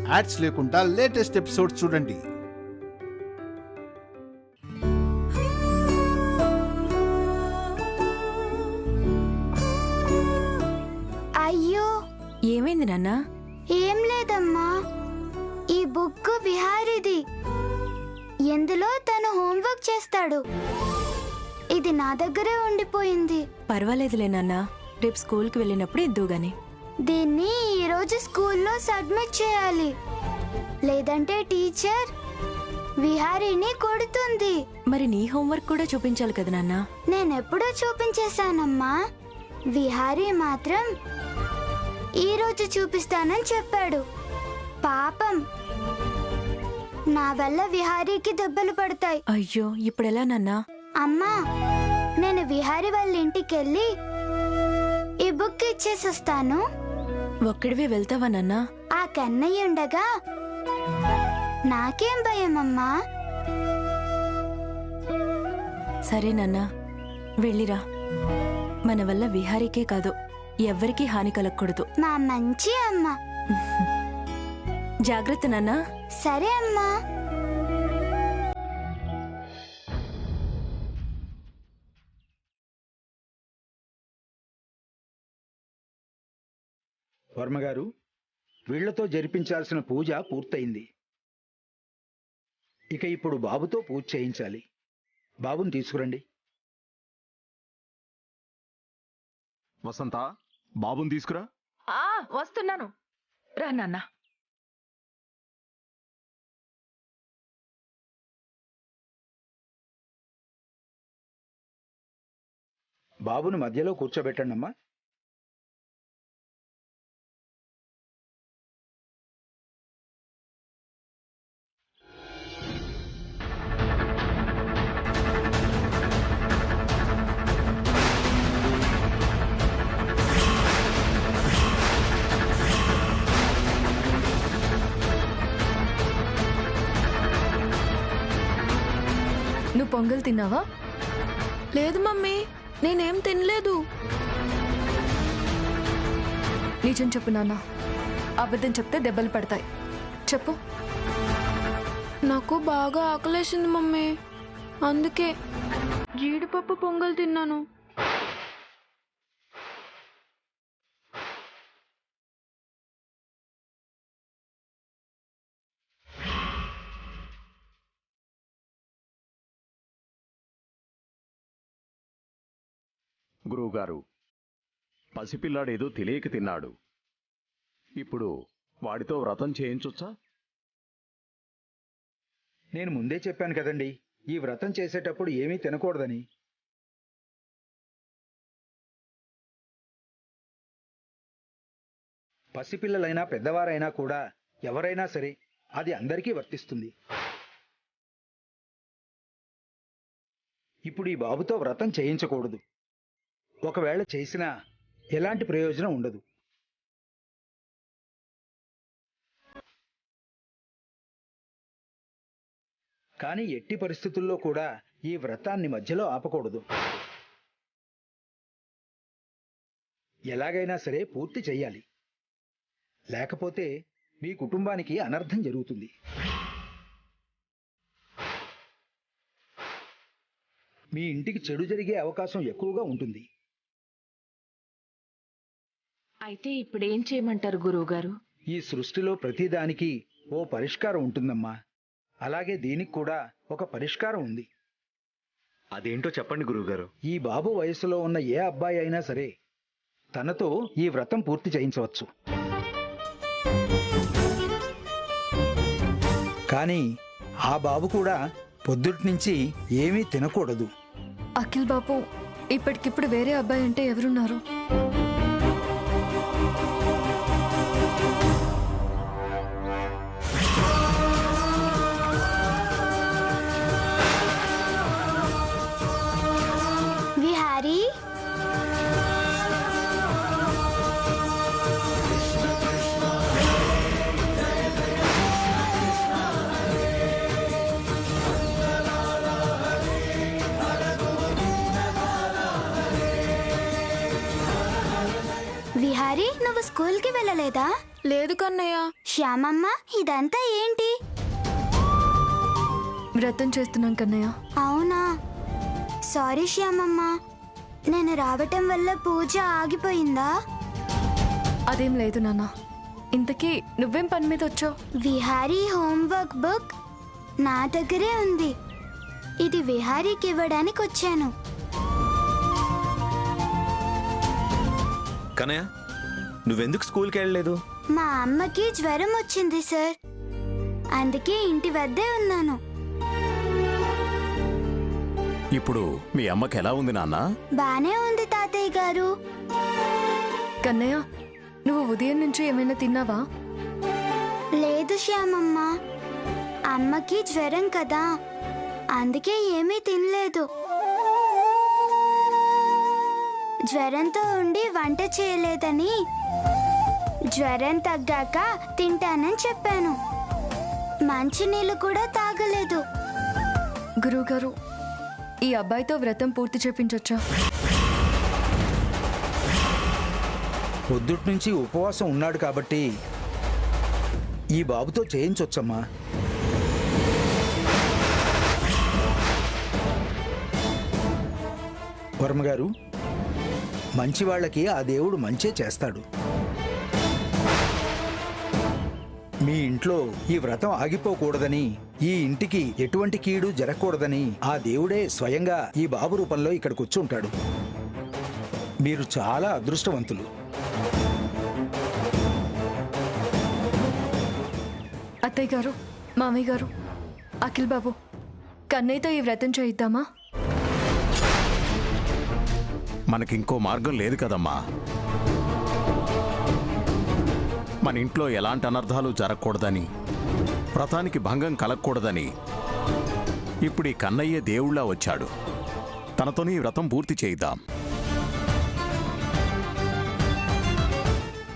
Ads లేకుండా latest episodes చూడండి. అయ్యో, ఏమైంది నాన్న? ఏం లేదమ్మా, ఈ బుక్ విహారీది. ఎందులో తను హోంవర్క్ చేస్తాడు. ఇది నా దగ్గరే ఉండిపోయింది. పర్వాలేదులే నాన్న, రేపు స్కూల్కి వెళ్ళినప్పుడు ఇద్దుగాని. దీన్ని ఈరోజు స్కూల్లో సబ్మిట్ చేయాలి, లేదంటే టీచర్ విహారీని కొడుతుంది. మరి నీ హోంవర్క్ కూడా చూపించాలి కదా నాన్న. నేనెప్పుడో చూపించేశానమ్మా. విహారీ మాత్రం ఈరోజు చూపిస్తానని చెప్పాడు. పాపం, నా వల్ల విహారీకి దెబ్బలు పడతాయి. అయ్యో, ఇప్పుడెలా నాన్నా? అమ్మా, నేను విహారీ వాళ్ళ ఇంటికెళ్ళి ఈ బుక్ ఇచ్చేసొస్తాను. ఒక్కడివే వెళ్తావా నాన్నా? ఆ కన్నయ్య ఉండగా నాకేం భయం అమ్మా. సరే నాన్నా, వెళ్ళిరా. మన వల్ల విహారీకే కాదు, ఎవ్వరికీ హాని కలగకూడదు. మా మంచి అమ్మ. జాగ్రత్త నాన్నా. సరే అమ్మా. వర్మగారు, వీళ్లతో జరిపించాల్సిన పూజ పూర్తయింది. ఇక ఇప్పుడు బాబుతో పూజ చేయించాలి. బాబుని తీసుకురండి. వసంత, బాబుని తీసుకురా. వస్తున్నాను, రా నాన్న. బాబుని మధ్యలో కూర్చోబెట్టండి అమ్మా. నువ్వు పొంగల్ తిన్నావా? లేదు మమ్మీ, నేనేం తినలేదు. నిజం చెప్పు నాన్న, అబద్ధం చెప్తే దెబ్బలు పడతాయి. చెప్పు. నాకు బాగా ఆకలేసింది మమ్మీ, అందుకే జీడిపప్పు పొంగల్ తిన్నాను. గురువుగారు, పసిపిల్లాడేదో తెలియక తిన్నాడు. ఇప్పుడు వాడితో వ్రతం చేయించొచ్చా? నేను ముందే చెప్పాను కదండి, ఈ వ్రతం చేసేటప్పుడు ఏమీ తినకూడదని. పసిపిల్లలైనా పెద్దవారైనా కూడా ఎవరైనా సరే అది అందరికీ వర్తిస్తుంది. ఇప్పుడు ఈ బాబుతో వ్రతం చేయించకూడదు. ఒకవేళ చేసినా ఎలాంటి ప్రయోజనం ఉండదు. కానీ ఎట్టి పరిస్థితుల్లో కూడా ఈ వ్రతాన్ని మధ్యలో ఆపకూడదు. ఎలాగైనా సరే పూర్తి చెయ్యాలి, లేకపోతే మీ కుటుంబానికి అనర్థం జరుగుతుంది. మీ ఇంటికి చెడు జరిగే అవకాశం ఎక్కువగా ఉంటుంది. అయితే ఇప్పుడేం చేయమంటారు గురువుగారు? ఈ సృష్టిలో ప్రతిదానికి ఓ పరిష్కారం ఉంటుందమ్మా. అలాగే దీనికి కూడా ఒక పరిష్కారం ఉంది. అదేంటో చెప్పండి గురువుగారు. ఈ బాబు వయసులో ఉన్న ఏ అబ్బాయి అయినా సరే తనతో ఈ వ్రతం పూర్తి చేయించవచ్చు. కానీ ఆ బాబు కూడా పొద్దుటి నుంచి ఏమీ తినకూడదు. అఖిల్ బాబు, ఇప్పటికిప్పుడు వేరే అబ్బాయి అంటే ఎవరున్నారు? విహారీ, విహారీ, నువ్వు స్కూల్కి వెళ్ళలేదా? లేదు కన్నయ్య. శ్యామమ్మ ఇదంతా ఏంటి? వ్రతం చేస్తున్నాం కన్నయ్య. అవునా, సారీ శ్యామమ్మ. నేను రావటం వల్ల పూజ ఆగిపోయిందా? అదేం లేదు నాన్న. ఇంతకీ నువ్వేం పని మీద వచ్చావు? విహారీ హోంవర్క్ బుక్ నా దగ్గరే ఉంది. ఇది విహారీకి ఇవ్వడానికి వచ్చాను. కనయ్య, నువ్వెందుకు స్కూల్కి వెళ్ళలేదు? మా అమ్మకి జ్వరం వచ్చింది సార్, అందుకే ఇంటి వద్దే ఉన్నాను. ఇప్పుడు మీ అమ్మకి ఎలా ఉంది నాన్న? బానే ఉంది తాతయ్య గారు. కన్నయ్య, నువ్వు ఉదయం నుంచి ఏమైనా తిన్నావా? లేదు శ్యామమ్మ, అమ్మకి జ్వరం కదా, అందుకే ఏమీ తినలేదు. జ్వరంతో ఉండి వంట చేయలేదని జ్వరం తగ్గాక తింటానని చెప్పాను. మంచినీళ్ళు కూడా తాగలేదు. గురువుగారు, ఈ అబ్బాయితో వ్రతం పూర్తి చేపించొచ్చా? పొద్దుటి నుంచి ఉపవాసం ఉన్నాడు కాబట్టి ఈ బాబుతో చేయించొచ్చమ్మా. వర్మగారు, మంచి వాళ్ళకి ఆ దేవుడు మంచే చేస్తాడు. మీ ఇంట్లో ఈ వ్రతం ఆగిపోకూడదని, ఈ ఇంటికి ఎటువంటి కీడు జరగకూడదని ఆ దేవుడే స్వయంగా ఈ బాబు రూపంలో ఇక్కడికి వచ్చి ఉంటాడు. మీరు చాలా అదృష్టవంతులు. అత్తయ్య గారు, మామయ్య గారు, అఖిల్ బాబు, కన్నయ్యతో ఈ వ్రతం చేయిద్దామా? మనకింకో మార్గం లేదు కదమ్మా. మన ఇంట్లో ఎలాంటి అనర్థాలు జరగకూడదని, వ్రతానికి భంగం కలగకూడదని ఇప్పుడు ఈ కన్నయ్య దేవుళ్ళ వచ్చాడు. తనతోనే ఈ వ్రతం పూర్తి చేయిద్దాం.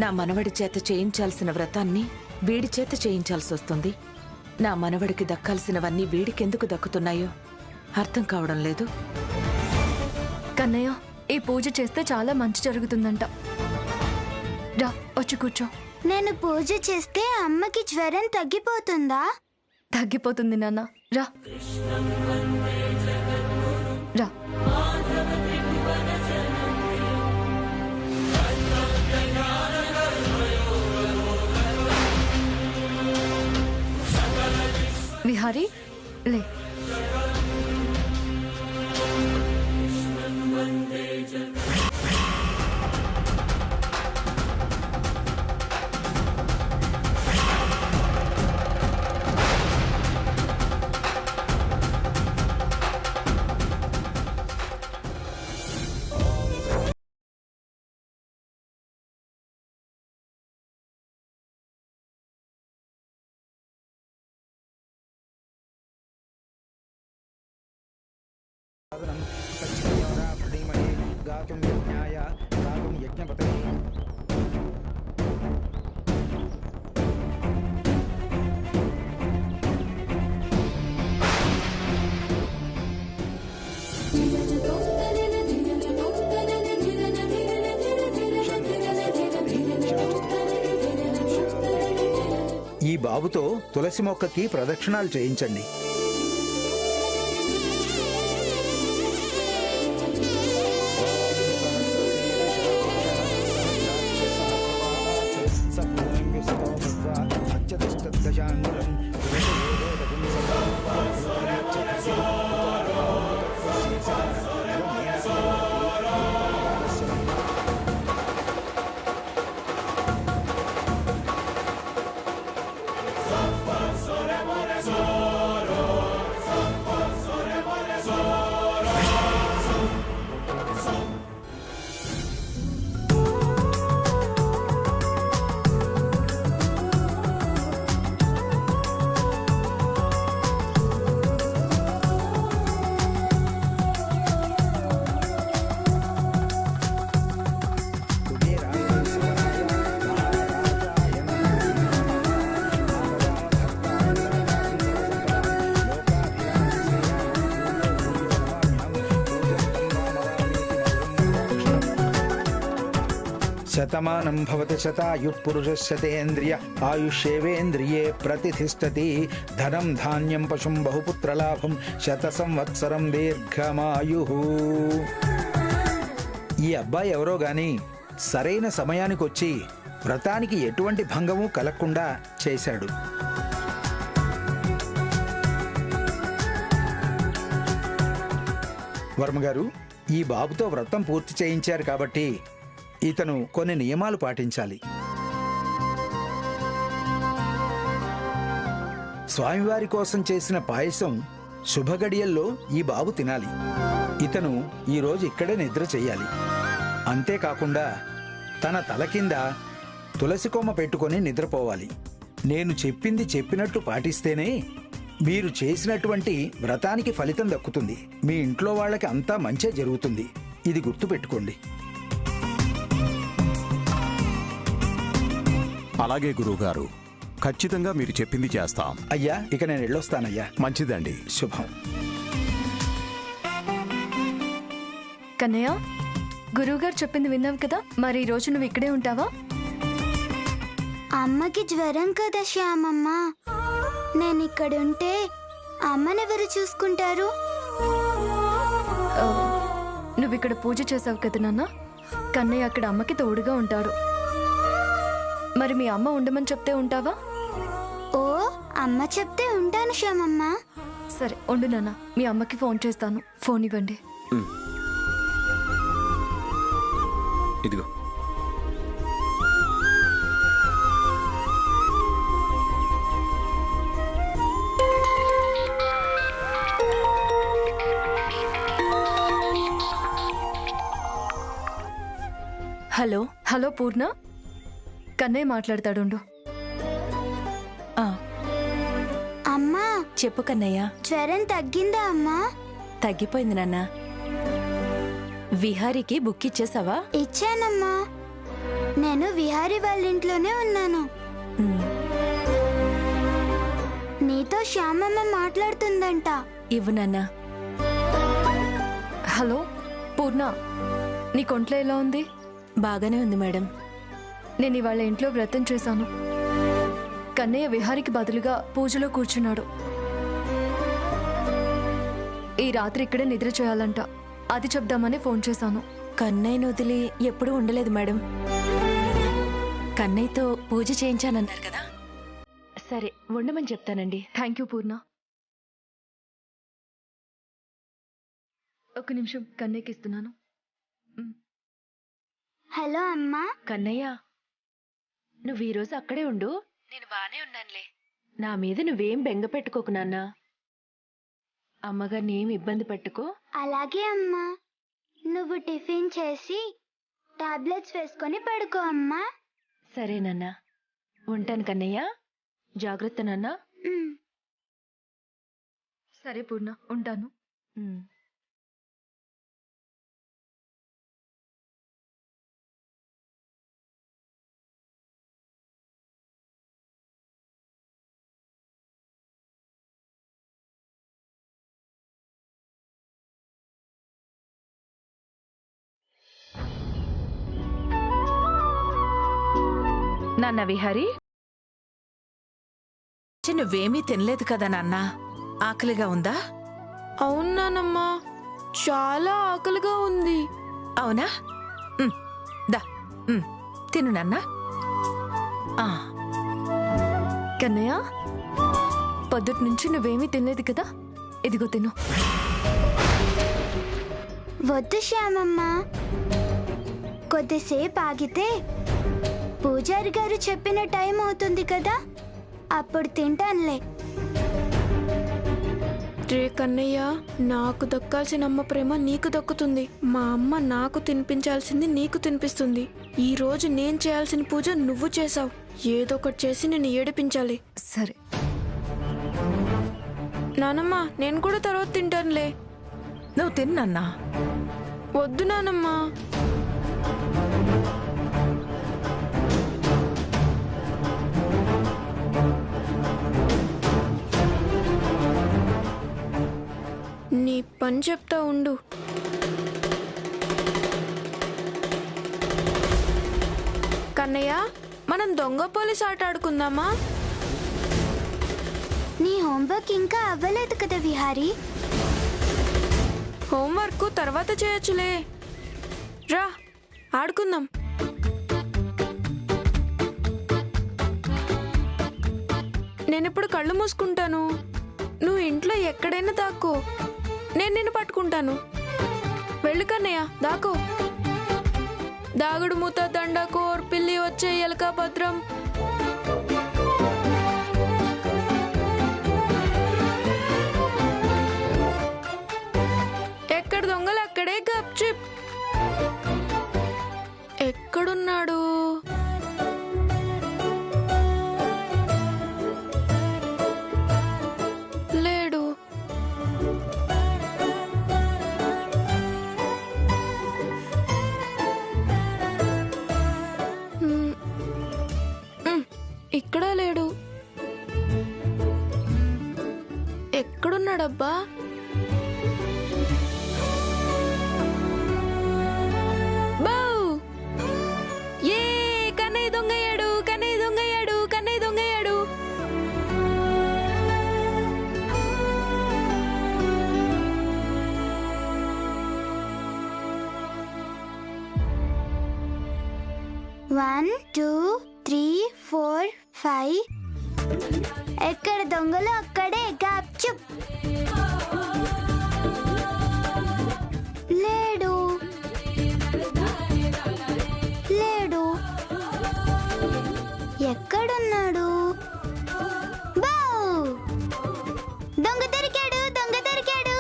నా మనవడి చేత చేయించాల్సిన వ్రతాన్ని వీడి చేత చేయించాల్సి వస్తుంది. నా మనవడికి దక్కాల్సినవన్నీ వీడికెందుకు దక్కుతున్నాయో అర్థం కావడం లేదు. కన్నయ్య, ఈ పూజ చేస్తే చాలా మంచి జరుగుతుందంట. రా, వచ్చి కూర్చో. నేను పూజ చేస్తే అమ్మకి జ్వరం తగ్గిపోతుందా? తగ్గిపోతుంది నాన్న. రా రా. విహారీ, లే. ఈ బాబుతో తులసి మొక్కకి ప్రదక్షిణాలు చేయించండి. శతమానం భవతి శతాయుః పురుషశతేంద్రియ ఆయుష్యేవేంద్రియే ప్రతిష్ఠతి. ధనం ధాన్యం పశుం బహుపుత్రలాభం శత సంవత్సరం దీర్ఘమాయుః. ఈ అబ్బాయి ఎవరో గాని సరైన సమయానికి వచ్చి వ్రతానికి ఎటువంటి భంగము కలగకుండా చేశాడు. వర్మగారు, ఈ బాబుతో వ్రతం పూర్తి చేయించారు కాబట్టి ఇతను కొన్ని నియమాలు పాటించాలి. స్వామివారి కోసం చేసిన పాయసం శుభగడియల్లో ఈ బాబు తినాలి. ఇతను ఈరోజు ఇక్కడే నిద్ర చెయ్యాలి. అంతేకాకుండా తన తల కింద తులసి కొమ్మ పెట్టుకొని నిద్రపోవాలి. నేను చెప్పింది చెప్పినట్టు పాటిస్తేనే మీరు చేసినటువంటి వ్రతానికి ఫలితం దక్కుతుంది. మీ ఇంట్లో వాళ్ళకి అంతా మంచే జరుగుతుంది. ఇది గుర్తుపెట్టుకోండి. అలాగే గురువుగారు, ఖచ్చితంగా మీరు చెప్పింది చేస్తాం. అయ్యా, ఇక నేను వెళ్ళొస్తానయ్యా. మంచిదండి. శుభం. కన్నయ్య, గురువుగారు చెప్పింది విన్నాం కదా, మరి ఈ రోజు నువ్వు ఇక్కడే ఉంటావా? అమ్మకి జ్వరం కదా శ్యామమ్మ. నేను ఇక్కడ ఉంటే అమ్మనెవరు చూసుకుంటారు? నువ్వు ఇక్కడ పూజ చేసావు కదా నాన్న, కన్నయ్య అక్కడ అమ్మకి తోడుగా ఉంటాడు. మరి మీ అమ్మ ఉండమని చెప్తే ఉంటావా? ఓ, అమ్మ చెప్తే ఉంటాను శ్యామమ్మ. సరే ఉండు నాన్న, మీ అమ్మకి ఫోన్ చేస్తాను. ఫోన్ ఇవ్వండి. ఇదిగో. హలో. హలో పూర్ణ, కన్నయ్య మాట్లాడతాడు. ఆ, అమ్మా, చెప్పు కన్నయ్య. జ్వరం తగ్గిందా అమ్మా? తగ్గిపోయింది నాన్న. విహారీకి బుక్ ఇచ్చేసావా? ఇచ్చానమ్మా. నేను విహారీ వాళ్ళ ఇంట్లోనే ఉన్నాను. ఉమ్, నీతో శ్యామమ్మ మాట్లాడుతుందంట. ఇవ్వు నాన్న. హలో పూర్ణ, నీ కొంట్లో ఎలా ఉంది? బాగానే ఉంది మేడం. నేను ఇవాళ ఇంట్లో వ్రతం చేశాను. కన్నయ్య విహారికి బదులుగా పూజలో కూర్చున్నాడు. ఈ రాత్రి ఇక్కడే నిద్ర చేయాలంట. అది చెప్దామని ఫోన్ చేశాను. కన్నయ్యను వదిలి ఎప్పుడూ ఉండలేదు మేడం. కన్నయ్యతో పూజ చేయించానన్నారు కదా. సరే, ఉండమని చెప్తానండి. థ్యాంక్ యూ పూర్ణ. ఒక నిమిషం, కన్నయ్యకి ఇస్తున్నాను. హలో అమ్మా. కన్నయ్య, నువ్వు ఈరోజు అక్కడే ఉండు. నేను బానే ఉన్నానులే. నా మీద నువ్వేం బెంగ పెట్టుకోకు నాన్న. అమ్మగారిని ఏం ఇబ్బంది పెట్టుకో. అలాగే అమ్మా. నువ్వు టిఫిన్ చేసి టాబ్లెట్స్ వేసుకొని పడుకో అమ్మా. సరే నాన్న, ఉంటాను కన్నయ్య. జాగ్రత్త నాన్న. సరే పూర్ణ, ఉంటాను. నాన్న విహారీ, నువ్వేమీ తినలేదు కదా నాన్న. ఆకలిగా ఉందా? అవునానమ్మా, చాలా ఆకలిగా ఉంది. అవునా? దా, తిను నాన్న. కన్నయ్య, పొద్దుటి నుంచి నువ్వేమీ తినలేదు కదా, ఇదిగో తిను. వద్దు శ్యామమ్మ, కొద్దిసేపు ఆగితే పూజారి గారు చెప్పిన టైం అవుతుంది కదా, అప్పుడు తింటానులే. రే కన్నయ్య, నాకు దక్కాల్సిన అమ్మ ప్రేమ నీకు దక్కుతుంది. మా అమ్మ నాకు తినిపించాల్సింది నీకు తినిపిస్తుంది. ఈ రోజు నేను చేయాల్సిన పూజ నువ్వు చేసావు. ఏదో ఒకటి చేసి నిన్ను ఏడిపించాలి. సరే నానమ్మ, నేను కూడా తర్వాత తింటానులే. నువ్వు తిన్నా. వద్దు నానమ్మా. నీ పని చెప్తా ఉండు. కన్నయ్య, మనం దొంగ పోలీస్ ఆట ఆడుకుందామా? నీ హోంవర్క్ ఇంకా అవ్వలేదు కదా విహారీ. హోంవర్క్ తర్వాత చేయొచ్చులే. రా ఆడుకుందాం. నేనిప్పుడు కళ్ళు మూసుకుంటాను. నువ్వు ఇంట్లో ఎక్కడైనా దాక్కో, నేను నిన్ను పట్టుకుంటాను. వెళ్ళు కన్నయ్య, దాకో. దాగుడు మూత, దండకోర్, పిల్లి వచ్చే, ఎలక భద్రం. ఎక్కడ దొంగలు అక్కడే గప్చిప్. ఎక్కడున్నాడు? లేడు. ఇక్కడ లేడు. ఎక్కడున్నాడబ్బా? బౌ! ఏ కన్నయ్య దొంగయ్యాడు, కన్నయ్య దొంగయ్యాడు, కన్నయ్య దొంగయ్యాడు. వన్, 2, 3, 4, 5. ఎక్కడ దొంగలు అక్కడే గప్చుప్. లేడు, లేడు. ఎక్కడున్నాడు? బౌ! దొంగ దొరికాడు, దొంగ దొరికాడు.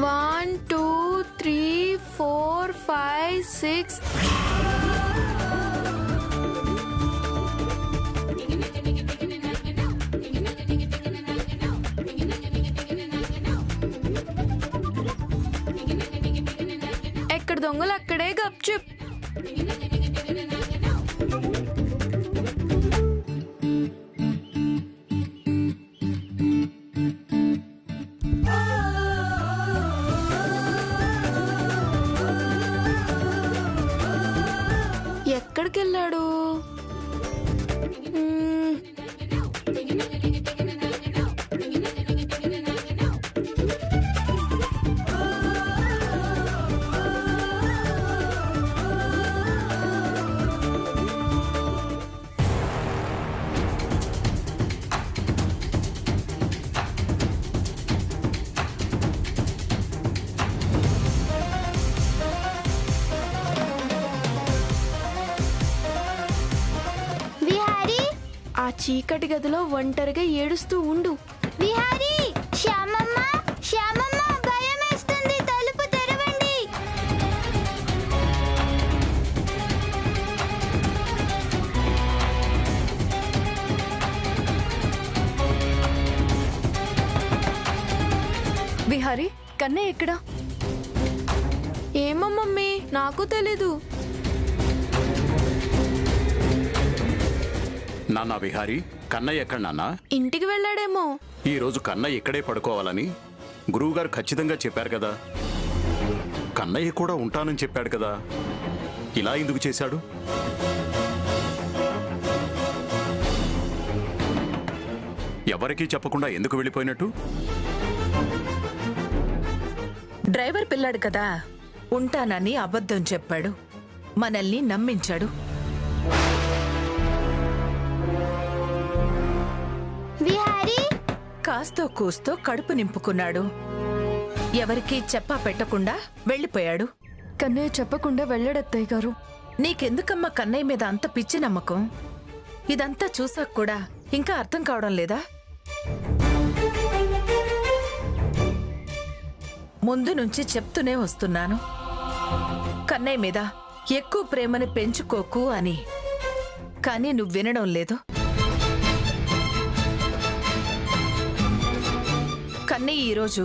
One, 2, 3, 4, 5, 6. ఎక్కడ దొంగలు అక్కడే గప్చుప్. ఎక్కడికి వెళ్ళాడు? ఆ చీకటి గదిలో ఒంటరిగా ఏడుస్తూ ఉండు. విహారీ, శ్యామమ్మ, శ్యామమ్మ, భయం వేస్తుంది, తలుపు తెరవండి. విహారీ, కన్నయ్య ఎక్కడా? ఏమో మమ్మీ, నాకు తెలీదు. నాన్న విహారీ, కన్నయ్య ఎక్కడ నాన్న? ఇంటికి వెళ్ళాడేమో. ఈ రోజు కన్నయ్య ఇక్కడే పడుకోవాలని గురువుగారు ఖచ్చితంగా చెప్పారు కదా. కన్నయ్య కూడా ఉంటానని చెప్పాడు కదా. ఇలా ఎందుకు చేశాడు? ఎవరికీ చెప్పకుండా ఎందుకు వెళ్ళిపోయినట్టు? డ్రైవర్ పిల్లాడు కదా, ఉంటానని అబద్ధం చెప్పాడు, మనల్ని నమ్మించాడు. విహారీ, కాస్తో కూస్తో కడుపు నింపుకున్నాడు. ఎవరికీ చెప్పా పెట్టకుండా వెళ్ళిపోయాడు. కన్నయ్య చెప్పకుండా వెళ్ళడత్తయ్య గారు. నీకెందుకమ్మా కన్నయ్య మీద అంత పిచ్చి నమ్మకం? ఇదంతా చూసాక కూడా ఇంకా అర్థం కావడం లేదా? ముందు నుంచి చెప్తూనే వస్తున్నాను, కన్నయ్య మీద ఎక్కువ ప్రేమని పెంచుకోకు అని. కానీ నువ్వు వినడం లేదు. కన్నయ్య ఈరోజు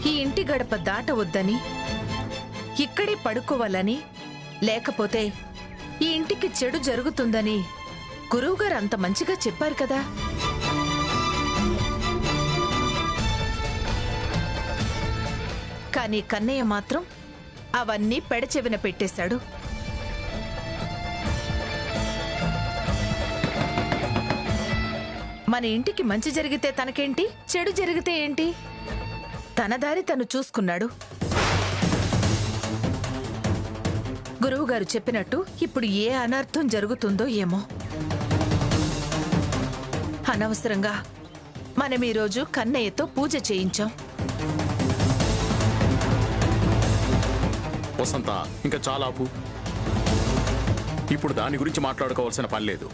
ఈ ఇంటి గడప దాటవద్దని, ఇక్కడే పడుకోవాలని, లేకపోతే ఈ ఇంటికి చెడు జరుగుతుందని గురువుగారు అంత మంచిగా చెప్పారు కదా. కానీ కన్నయ్య మాత్రం అవన్నీ పెడచెవిన పెట్టేశాడు. మన ఇంటికి మంచి జరిగితే తనకేంటి, చెడు జరిగితే ఏంటి? తన దారి తను చూసుకున్నాడు. గురువుగారు చెప్పినట్టు ఇప్పుడు ఏ అనర్థం జరుగుతుందో ఏమో. అనవసరంగా మనం ఈరోజు కన్నయ్యతో పూజ చేయించాం. వసంత, ఇంకా చాలా ఆపు. ఇప్పుడు దాని గురించి మాట్లాడుకోవాల్సిన పని లేదు.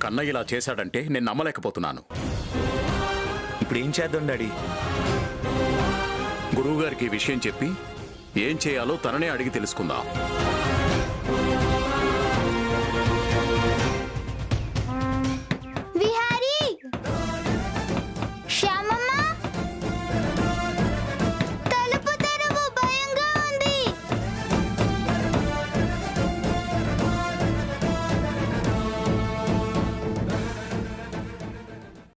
కన్నయ్య ఇలా చేశాడంటే నేను నమ్మలేకపోతున్నాను. ఇప్పుడు ఏం చేద్దాం డాడీ? గురువుగారికి ఈ విషయం చెప్పి ఏం చేయాలో తననే అడిగి తెలుసుకుందాం.